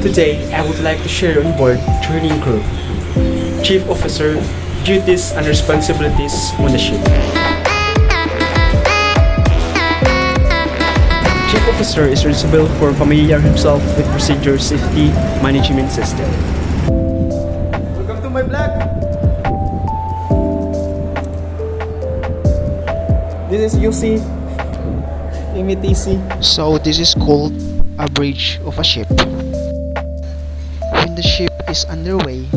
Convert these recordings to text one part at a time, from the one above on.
Today, I would like to share on board training crew, chief officer, duties and responsibilities on the ship. Chief officer is responsible for familiar himself with procedure safety management system. Welcome to my vlog. This is UC, MTC. So this is called a bridge of a ship. When the ship is underway,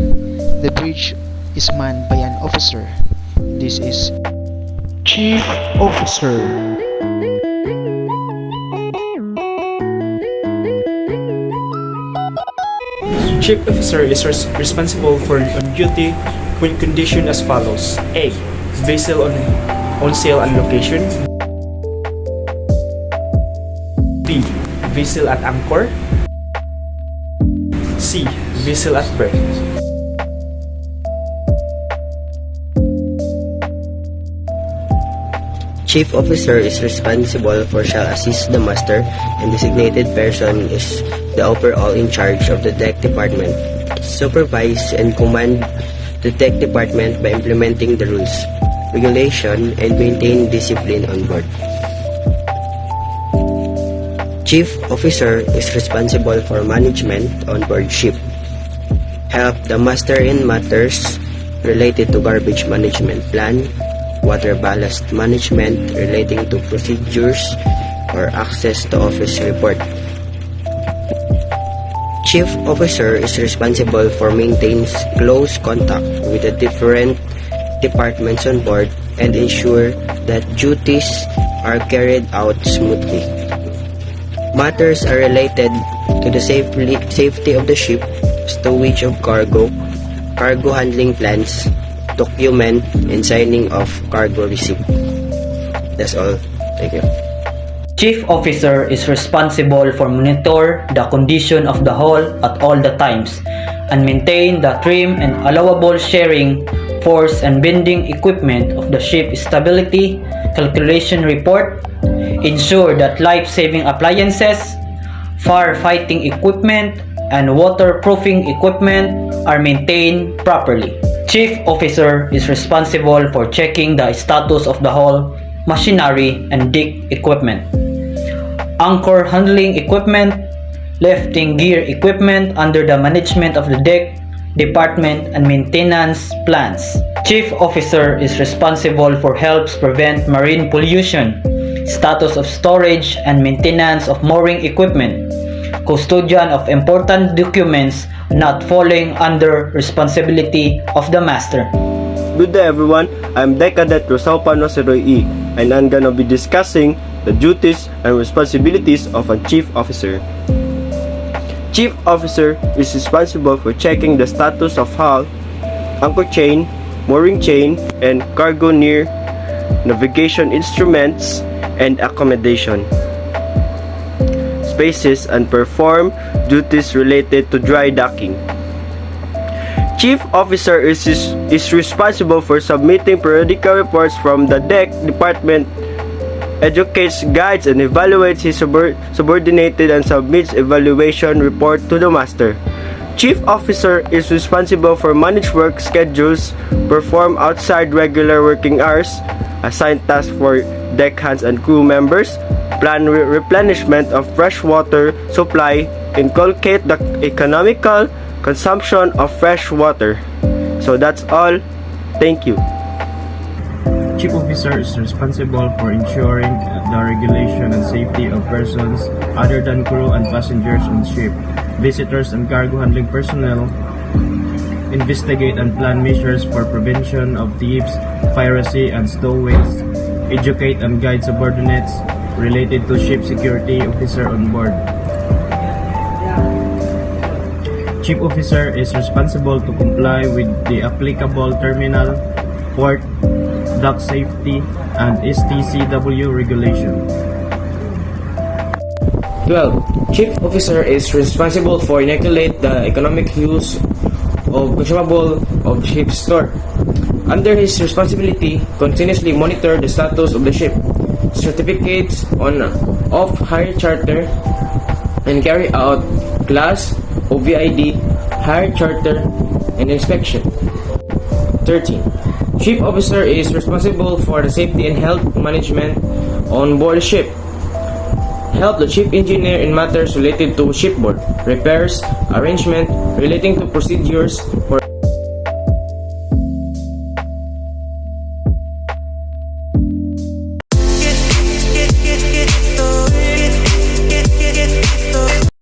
the bridge is manned by an officer. This is chief officer. Chief officer is responsible for on duty when conditioned as follows: A. Vessel on sail and location. B. Vessel at anchor. C. Vessel at berth. Chief officer is responsible for shall assist the master, and designated person is the overall in charge of the deck department. Supervise and command the deck department by implementing the rules, regulation, and maintain discipline on board. Chief officer is responsible for management on board ship. Help the master in matters related to garbage management plan, water ballast management relating to procedures, or access to office report. Chief officer is responsible for maintains close contact with the different departments on board and ensure that duties are carried out smoothly. Matters are related to the safety of the ship, stowage of cargo, cargo handling plans, document, and signing of cargo receipt. That's all. Thank you. Chief officer is responsible for monitor the condition of the hull at all the times and maintain the trim and allowable sharing, force and bending equipment of the ship stability calculation report, ensure that life-saving appliances, firefighting equipment, and waterproofing equipment are maintained properly. Chief officer is responsible for checking the status of the hull, machinery, and deck equipment, anchor handling equipment, lifting gear equipment under the management of the deck department and maintenance plans. Chief officer is responsible for helps prevent marine pollution, status of storage and maintenance of mooring equipment, custodian of important documents not falling under responsibility of the master. Good day everyone, I'm Deck Cadet Rosal Panos Roy E, and I'm gonna be discussing the duties and responsibilities of a chief officer. Chief officer is responsible for checking the status of hull, anchor chain, mooring chain, and cargo near navigation instruments and accommodation spaces and perform duties related to dry docking. Chief officer is responsible for submitting periodical reports from the deck department, educates, guides, and evaluates his subordinated and submits evaluation report to the master. Chief officer is responsible for manage work schedules, perform outside regular working hours, assign tasks for deck hands and crew members, plan replenishment of fresh water supply, inculcate the economical consumption of fresh water. So that's all. Thank you. Chief officer is responsible for ensuring the regulation and safety of persons other than crew and passengers on ship, visitors and cargo handling personnel, investigate and plan measures for prevention of thieves, piracy and stowaways, educate and guide subordinates related to ship security officer on board. Chief officer is responsible to comply with the applicable terminal, port, dock safety, and STCW regulation. 12. Chief officer is responsible for inoculate the economic use of consumable of ship's store. Under his responsibility, continuously monitor the status of the ship, certificates on off-hire charter, and carry out class, OVID, hire charter, and inspection. 13. Ship officer is responsible for the safety and health management on board the ship. Help the chief engineer in matters related to shipboard repairs, arrangement relating to procedures for